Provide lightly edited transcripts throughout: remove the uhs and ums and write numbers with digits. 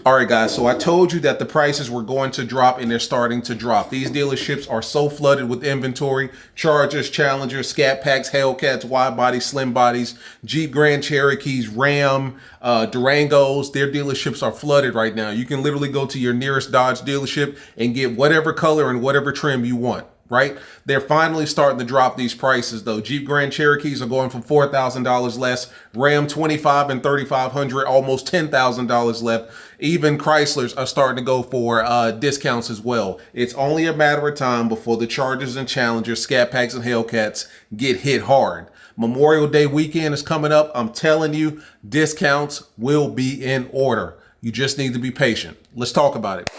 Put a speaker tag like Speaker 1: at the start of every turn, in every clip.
Speaker 1: All right, guys, so I told you that the prices were going to drop, and they're starting to drop. These dealerships are so flooded with inventory. Chargers, Challengers, Scatpacks, Hellcats, wide bodies, slim bodies, Jeep Grand Cherokees, Ram, Durangos. Their dealerships are flooded right now. You can literally go to your nearest Dodge dealership and get whatever color and whatever trim you want. Right? They're finally starting to drop these prices though. Jeep Grand Cherokees are going for $4,000 less. Ram $2,500 and $3,500, almost $10,000 left. Even Chryslers are starting to go for discounts as well. It's only a matter of time before the Chargers and Challengers, Scatpacks and Hellcats get hit hard. Memorial Day weekend is coming up. I'm telling you, discounts will be in order. You just need to be patient. Let's talk about it.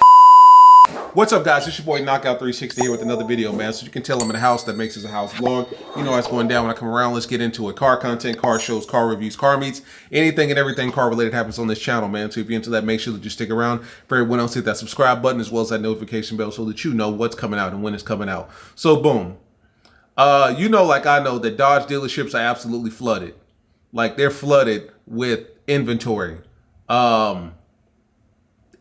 Speaker 1: What's up, guys? It's your boy Knockout 360 here with another video, man. So you can tell I'm in a house that makes this a house vlog. You know what's going down when I come around. Let's get into it. Car content, car shows, car reviews, car meets, anything and everything car related happens on this channel, man. So if you're into that, make sure that you stick around. For everyone else, hit that subscribe button as well as that notification bell so that you know what's coming out and when it's coming out. So boom. You know, like I know that Dodge dealerships are absolutely flooded. Like they're flooded with inventory.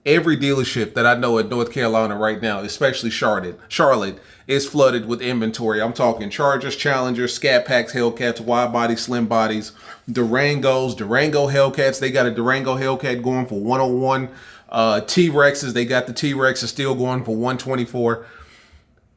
Speaker 1: Every dealership that I know in North Carolina right now, especially Charlotte, is flooded with inventory. I'm talking Chargers, Challengers, Scatpacks, Hellcats, wide bodies, slim bodies, Durangos, Durango Hellcats. They got a Durango Hellcat going for 101. T-Rexes, they got the T-Rexes still going for 124.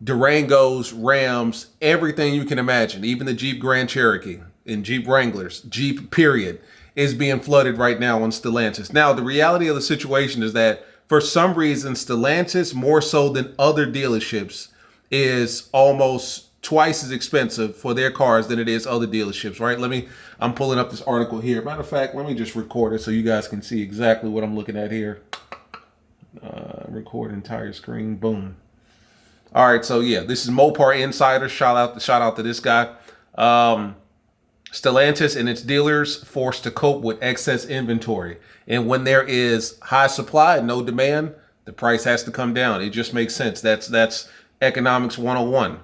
Speaker 1: Durangos, Rams, everything you can imagine, even the Jeep Grand Cherokee and Jeep Wranglers, Jeep period, is being flooded right now on Stellantis. Now, the reality of the situation is that for some reason, Stellantis, more so than other dealerships, is almost twice as expensive for their cars than it is other dealerships, right? I'm pulling up this article here. Matter of fact, let me just record it so you guys can see exactly what I'm looking at here. Record entire screen, boom. All right, so yeah, this is Mopar Insider. Shout out to this guy. Stellantis and its dealers forced to cope with excess inventory. And when there is high supply and no demand, the price has to come down. It just makes sense. That's economics 101.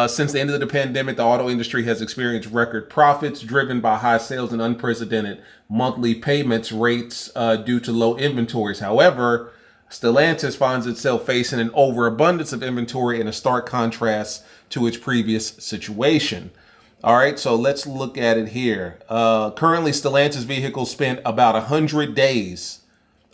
Speaker 1: Since the end of the pandemic, the auto industry has experienced record profits driven by high sales and unprecedented monthly payments rates due to low inventories. However, Stellantis finds itself facing an overabundance of inventory in a stark contrast to its previous situation. All right, so let's look at it here. Currently, Stellantis vehicles spend about 100 days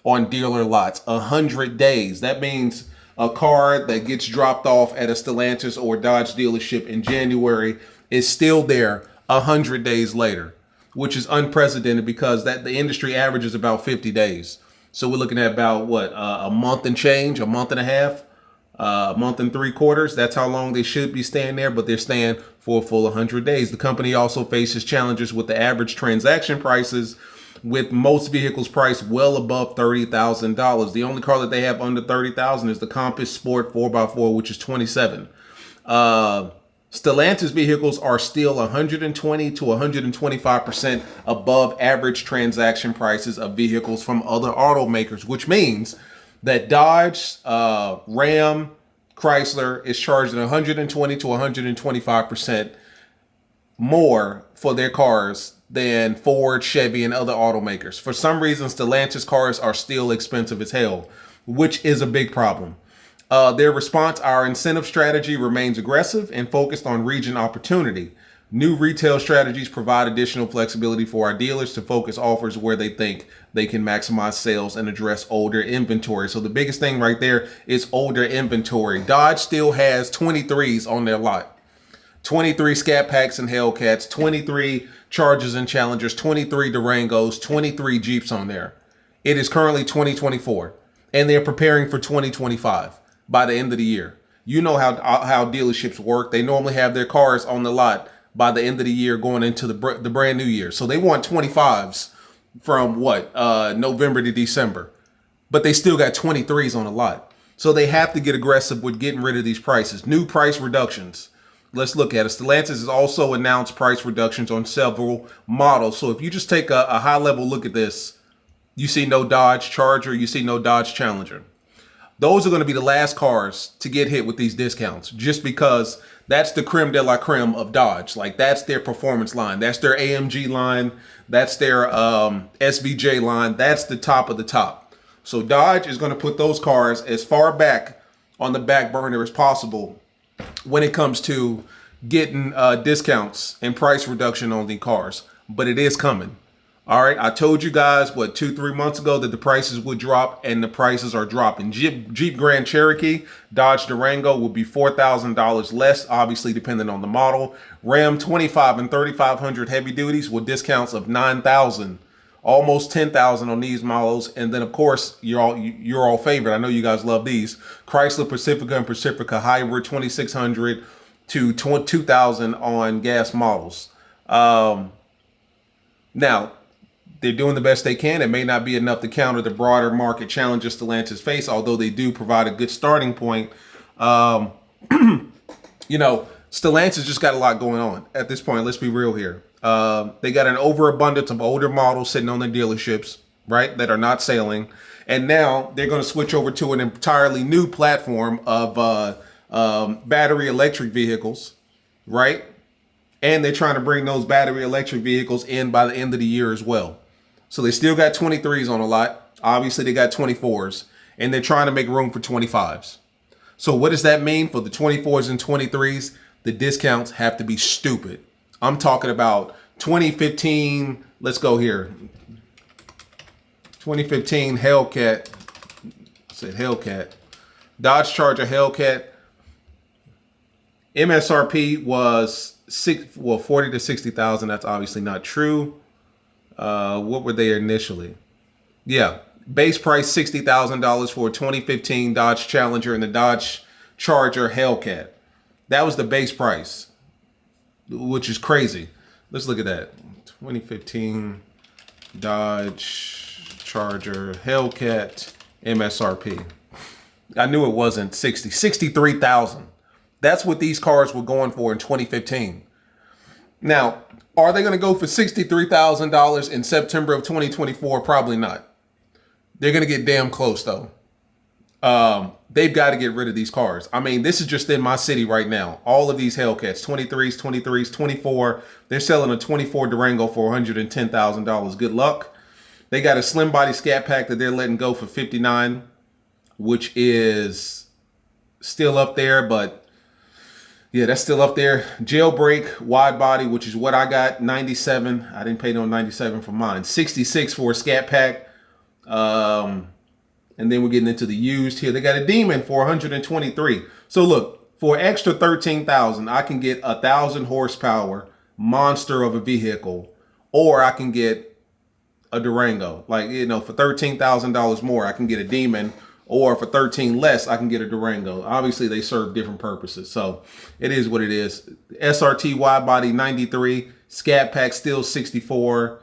Speaker 1: on dealer lots. 100 days. That means a car that gets dropped off at a Stellantis or Dodge dealership in January is still there 100 days later, which is unprecedented because the industry average is about 50 days. So we're looking at about what, a month and change, a month and a half, a month and 3/4. That's how long they should be staying there, but they're staying for a full 100 days. The company also faces challenges with the average transaction prices, with most vehicles priced well above $30,000. The only car that they have under $30,000 is the Compass Sport 4x4, which is $27,000. Stellantis vehicles are still 120 to 125% above average transaction prices of vehicles from other automakers, which means that Dodge, Ram, Chrysler is charging 120 to 125% more for their cars than Ford, Chevy, and other automakers. For some reason, Stellantis cars are still expensive as hell, which is a big problem. Their response, our incentive strategy remains aggressive and focused on region opportunity. New retail strategies provide additional flexibility for our dealers to focus offers where they think they can maximize sales and address older inventory. So the biggest thing right there is older inventory. Dodge still has 23s on their lot. 23 Scatpacks and Hellcats, 23 Chargers and Challengers, 23 Durangos, 23 Jeeps on there. It is currently 2024, and they're preparing for 2025 by the end of the year. You know how dealerships work. They normally have their cars on the lot by the end of the year going into the brand new year. So they want 25s from November to December, but they still got 23s on the lot. So they have to get aggressive with getting rid of these prices. New price reductions. Let's look at it. Stellantis has also announced price reductions on several models. So if you just take a high level look at this, you see no Dodge Charger, you see no Dodge Challenger. Those are going to be the last cars to get hit with these discounts, just because that's the creme de la creme of Dodge. Like, that's their performance line. That's their AMG line. That's their SVJ line. That's the top of the top. So Dodge is going to put those cars as far back on the back burner as possible when it comes to getting discounts and price reduction on the cars. But it is coming. All right, I told you guys, 2-3 months ago that the prices would drop, and the prices are dropping. Jeep Grand Cherokee, Dodge Durango will be $4,000 less, obviously depending on the model. Ram 25 and 3500 heavy duties with discounts of $9,000, almost $10,000 on these models. And then of course, you're all favorite. I know you guys love these. Chrysler Pacifica and Pacifica Hybrid 2600 to 2000 on gas models. Now, they're doing the best they can. It may not be enough to counter the broader market challenges Stellantis face, although they do provide a good starting point. You know, Stellantis just got a lot going on at this point. Let's be real here. They got an overabundance of older models sitting on their dealerships, right, that are not selling. And now they're going to switch over to an entirely new platform of battery electric vehicles, right? And they're trying to bring those battery electric vehicles in by the end of the year as well. So they still got 23s on a lot. Obviously, they got 24s, and they're trying to make room for 25s. So what does that mean for the 24s and 23s? The discounts have to be stupid. I'm talking about 2015. Let's go here. 2015 Hellcat. Said Hellcat. Dodge Charger Hellcat. MSRP was 40 to 60,000. That's obviously not true. What were they initially? Yeah, base price $60,000 for a 2015 Dodge Challenger and the Dodge Charger Hellcat. That was the base price, which is crazy. Let's look at that. 2015 Dodge Charger Hellcat MSRP. I knew it wasn't 60. 63,000. That's what these cars were going for in 2015. Now, are they going to go for $63,000 in September of 2024? Probably not. They're going to get damn close, though. They've got to get rid of these cars. I mean, this is just in my city right now. All of these Hellcats, 23s, 24. They're selling a 24 Durango for $110,000. Good luck. They got a slim body Scat Pack that they're letting go for $59,000, which is still up there, but yeah, that's still up there. Jailbreak wide body, which is what I got, 97. I didn't pay no 97 for mine. 66 for a Scat Pack. And then we're getting into the used here. They got a Demon for 123. So look, for an extra 13,000, I can get 1,000 horsepower monster of a vehicle, or I can get a Durango. Like, you know, for $13,000 more, I can get a Demon. Or for 13 less, I can get a Durango. Obviously, they serve different purposes. So it is what it is. SRT wide body 93. Scat Pack still 64.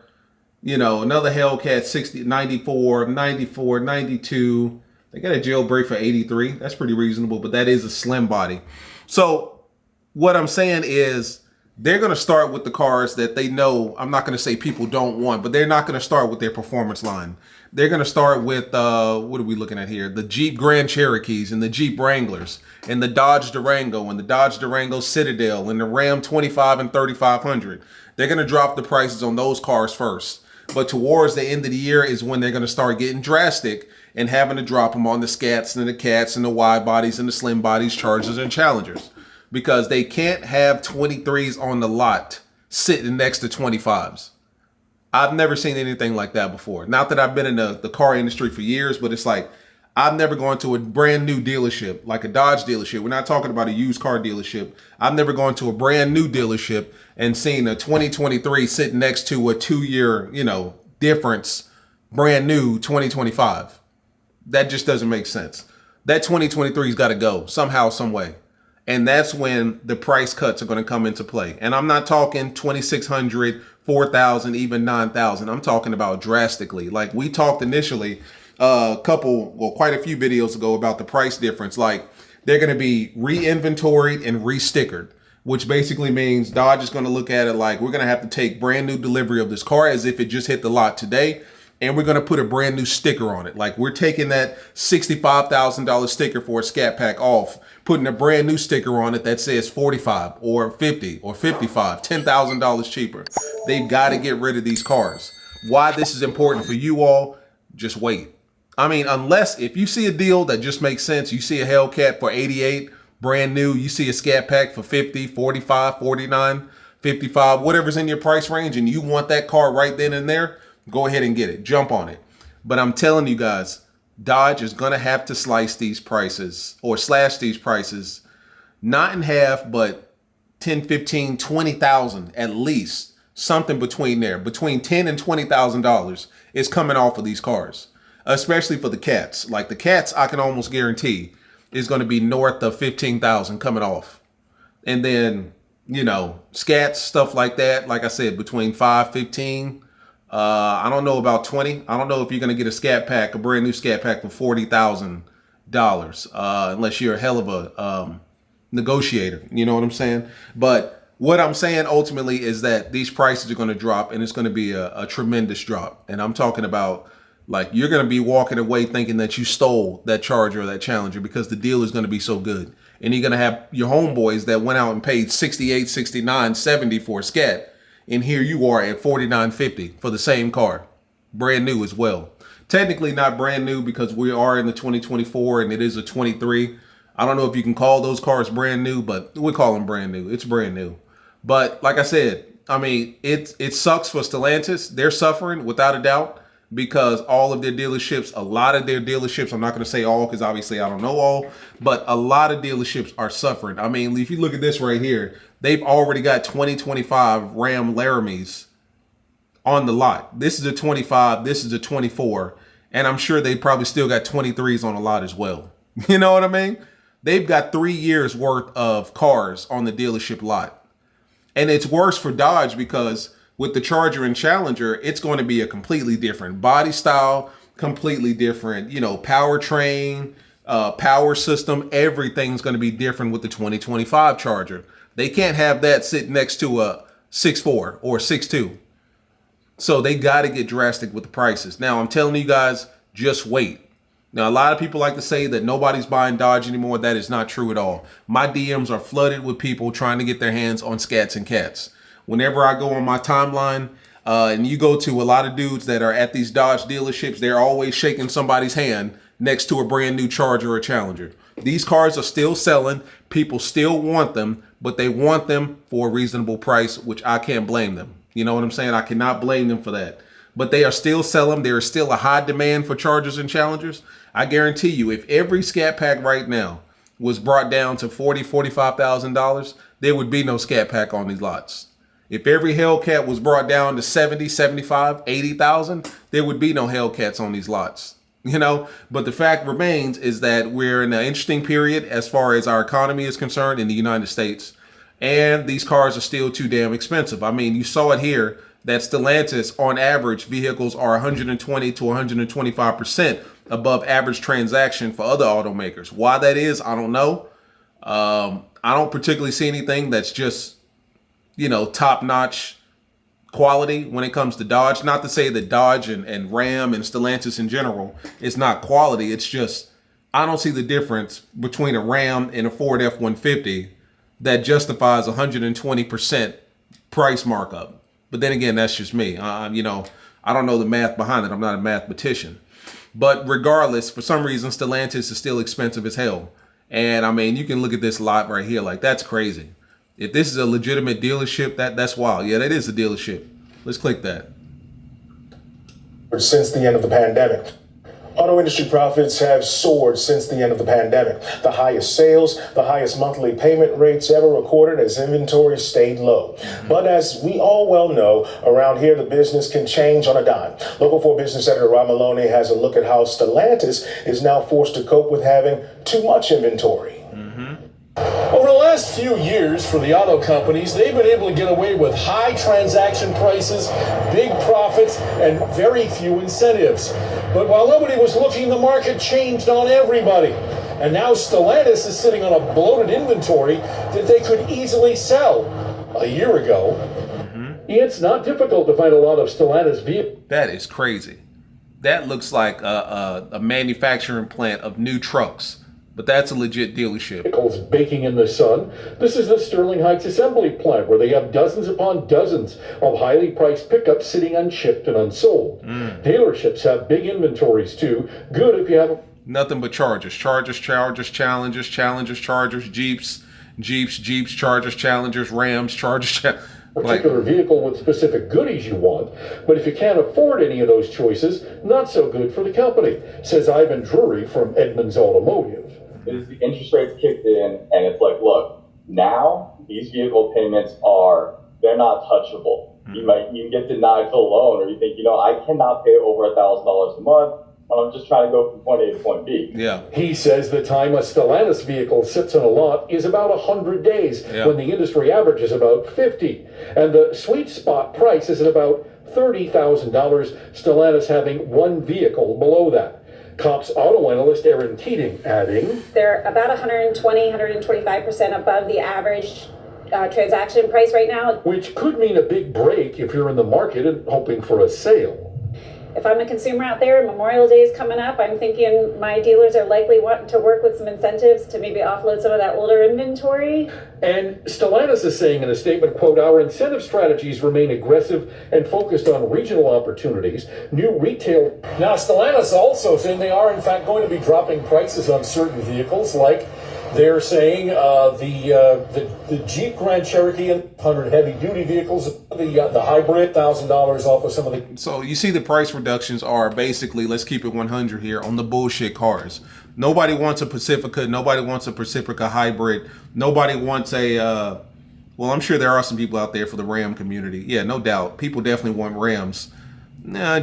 Speaker 1: You know, another Hellcat 60, 94, 94, 92. They got a jailbreak for 83. That's pretty reasonable, but that is a slim body. So what I'm saying is they're going to start with the cars that they know, I'm not going to say people don't want, but they're not going to start with their performance line. They're going to start with, what are we looking at here? The Jeep Grand Cherokees and the Jeep Wranglers and the Dodge Durango and the Dodge Durango Citadel and the Ram 25 and 3500. They're going to drop the prices on those cars first. But towards the end of the year is when they're going to start getting drastic and having to drop them on the Scats and the Cats and the wide bodies and the slim bodies, Chargers and Challengers. Because they can't have 23s on the lot sitting next to 25s. I've never seen anything like that before. Not that I've been in the car industry for years, but it's like I've never gone to a brand new dealership, like a Dodge dealership. We're not talking about a used car dealership. I've never gone to a brand new dealership and seen a 2023 sitting next to a 2-year, you know, difference, brand new 2025. That just doesn't make sense. That 2023's got to go somehow, some way. And that's when the price cuts are going to come into play. And I'm not talking 2,600, 4,000, even 9,000. I'm talking about drastically. Like we talked initially quite a few videos ago about the price difference. Like they're going to be re-inventoried and re-stickered, which basically means Dodge is going to look at it like we're going to have to take brand new delivery of this car as if it just hit the lot today. And we're going to put a brand new sticker on it. Like we're taking that $65,000 sticker for a Scat Pack off, putting a brand new sticker on it that says 45 or 50 or 55, $10,000 cheaper. They've got to get rid of these cars. Why this is important for you all, just wait. I mean, unless if you see a deal that just makes sense, you see a Hellcat for 88, brand new, you see a Scatpack for 50, 45, 49, 55, whatever's in your price range, and you want that car right then and there, go ahead and get it. Jump on it. But I'm telling you guys, Dodge is going to have to slice these prices or slash these prices, not in half, but 10, 15, 20,000 at least. Something between there, between $10,000 and $20,000 is coming off of these cars, especially for the cats. Like the cats, I can almost guarantee is going to be north of 15,000 coming off. And then, you know, scats, stuff like that. Like I said, between 5, 15. I don't know about 20. I don't know if you're going to get a Scat Pack, a brand new Scat Pack for $40,000, unless you're a hell of a negotiator. You know what I'm saying? But what I'm saying ultimately is that these prices are going to drop, and it's going to be a tremendous drop. And I'm talking about, like, you're going to be walking away thinking that you stole that Charger or that Challenger because the deal is going to be so good. And you're going to have your homeboys that went out and paid 68, 69, 70 for a Scat. And here you are at 49.50 for the same car, brand new as well. Technically not brand new because we are in the 2024 and it is a 23. I don't know if you can call those cars brand new, but we call them brand new. It's brand new. But like I said, I mean, it sucks for Stellantis. They're suffering without a doubt because all of their dealerships, a lot of their dealerships, I'm not going to say all because obviously I don't know all, but a lot of dealerships are suffering. I mean, if you look at this right here, they've already got 2025 Ram Laramies on the lot. This is a 25, this is a 24, and I'm sure they probably still got 23s on the lot as well. You know what I mean? They've got 3 years worth of cars on the dealership lot. And it's worse for Dodge because with the Charger and Challenger, it's going to be a completely different body style, completely different, you know, powertrain, power system. Everything's going to be different with the 2025 Charger. They can't have that sit next to a 6.4 or 6.2. So they got to get drastic with the prices. Now, I'm telling you guys, just wait. Now, a lot of people like to say that nobody's buying Dodge anymore. That is not true at all. My DMs are flooded with people trying to get their hands on Scats and Cats. Whenever I go on my timeline and you go to a lot of dudes that are at these Dodge dealerships, they're always shaking somebody's hand next to a brand new Charger or Challenger. These cars are still selling. People still want them, but they want them for a reasonable price, which I can't blame them. You know what I'm saying? I cannot blame them for that. But they are still selling. There is still a high demand for Chargers and Challengers. I guarantee you, if every Scat Pack right now was brought down to $40,000, $45,000, there would be no Scat Pack on these lots. If every Hellcat was brought down to 70, 75, 80,000, there would be no Hellcats on these lots. You know, but the fact remains is that we're in an interesting period as far as our economy is concerned in the United States. And these cars are still too damn expensive. I mean, you saw it here that Stellantis, on average, vehicles are 120 to 125% above average transaction for other automakers. Why that is, I don't know. I don't particularly see anything that's just, you know, top-notch quality when it comes to Dodge. Not to say that Dodge and Ram and Stellantis in general is not quality. It's just, I don't see the difference between a Ram and a Ford F-150 that justifies 120% price markup. But then again, that's just me. You know, I don't know the math behind it. I'm not a mathematician. But regardless, for some reason, Stellantis is still expensive as hell. And I mean, you can look at this lot right here. Like, that's crazy. If this is a legitimate dealership, that's wild. Yeah, that is a dealership. Let's click that.
Speaker 2: Since the end of the pandemic. Auto industry profits have soared since the end of the pandemic. The highest sales, the highest monthly payment rates ever recorded as inventory stayed low. But as we all well know, around here the business can change on a dime. Local 4 business editor Rob Maloney has a look at how Stellantis is now forced to cope with having too much inventory.
Speaker 3: Over the last few years for the auto companies, they've been able to get away with high transaction prices, big profits, and very few incentives. But while nobody was looking, the market changed on everybody. And now Stellantis is sitting on a bloated inventory that they could easily sell. A year ago, it's not difficult to find a lot of Stellantis vehicles.
Speaker 1: That is crazy. That looks like a manufacturing plant of new trucks. but that's a legit dealership.
Speaker 3: Vehicles baking in the sun. This is the Sterling Heights assembly plant where they have dozens upon dozens of highly priced pickups sitting unshipped and unsold. Dealerships have big inventories too. Good if you have
Speaker 1: Nothing but Chargers, Challengers, Chargers, Jeeps, Chargers, Challengers, Rams, Chargers.
Speaker 3: particular vehicle with specific goodies you want, but if you can't afford any of those choices, not so good for the company, says Ivan Drury from Edmunds Automotive.
Speaker 4: Is the interest rates kicked in, and it's like, look, now these vehicle payments they're not touchable. You can get denied for the loan, or you think, I cannot pay over $1,000 a month. I'm just trying to go from point A to point B.
Speaker 1: Yeah.
Speaker 3: He says the time a Stellantis vehicle sits on a lot is about 100 days, when the industry average is about 50. And the sweet spot price is at about $30,000, Stellantis having one vehicle below that. Cox auto analyst Aaron Keating adding,
Speaker 5: they're about 120, 125% above the average transaction price right now.
Speaker 3: which could mean a big break if you're in the market and hoping for a sale.
Speaker 5: If I'm a consumer out there and Memorial Day is coming up, I'm thinking my dealers are likely wanting to work with some incentives to maybe offload some of that older inventory.
Speaker 3: And Stellantis is saying in a statement, quote, our incentive strategies remain aggressive and focused on regional opportunities. New retail. Now, Stellantis also saying they are, in fact, going to be dropping prices on certain vehicles, like they're saying the Jeep Grand Cherokee and 100 heavy-duty vehicles, the hybrid, $1,000 off of some of the...
Speaker 1: So you see the price reductions are basically, let's keep it 100 here, on the bullshit cars. Nobody wants a Pacifica. Nobody wants a Pacifica hybrid. Nobody wants a, well, I'm sure there are some people out there for the Ram community. Yeah, no doubt. People definitely want Rams.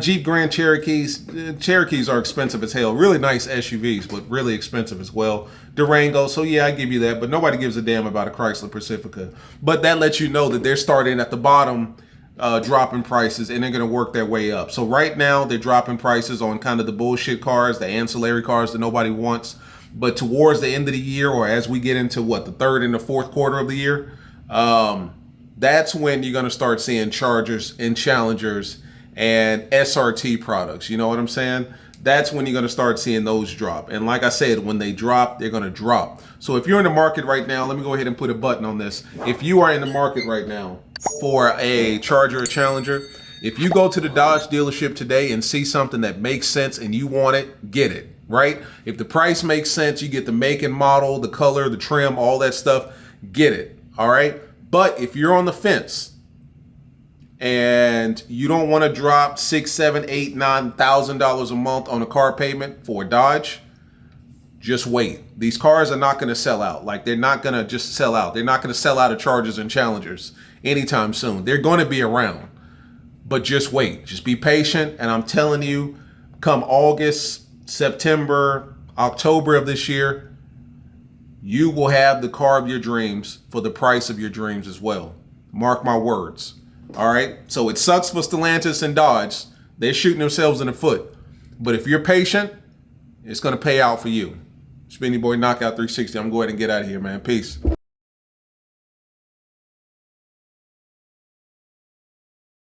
Speaker 1: Jeep Grand Cherokees. Cherokees are expensive as hell. Really nice SUVs, but really expensive as well. Durango, so yeah, I give you that. But nobody gives a damn about a Chrysler Pacifica. But that lets you know that they're starting at the bottom, dropping prices, and they're going to work their way up. So right now, they're dropping prices on kind of the bullshit cars, the ancillary cars that nobody wants. But towards the end of the year, or as we get into the third and the fourth quarter of the year, that's when you're going to start seeing Chargers and Challengers and SRT products. You know what I'm saying? That's when you're going to start seeing those drop. And like I said, when they drop, they're going to drop. So if you're in the market right now, let me go ahead and put a button on this. If you are in the market right now for a Charger or Challenger, if you go to the Dodge dealership today and see something that makes sense and you want it, get it, right? If the price makes sense, you get the make and model, the color, the trim, all that stuff, get it, all right? But if you're on the fence, and you don't want to drop $6,000, $7,000, $8,000, $9,000 a month on a car payment for a Dodge, just wait. These cars are not going to sell out. Like, they're not going to just sell out. They're not going to sell out of Chargers and Challengers anytime soon. They're going to be around, but just wait. Just be patient. And I'm telling you, come August, September, October of this year, you will have the car of your dreams for the price of your dreams as well. Mark my words. All right, so it sucks for Stellantis and Dodge. They're shooting themselves in the foot. But if you're patient, it's going to pay out for you. Spinny Boy Knockout 360. I'm going to go ahead and get out of here, man. Peace.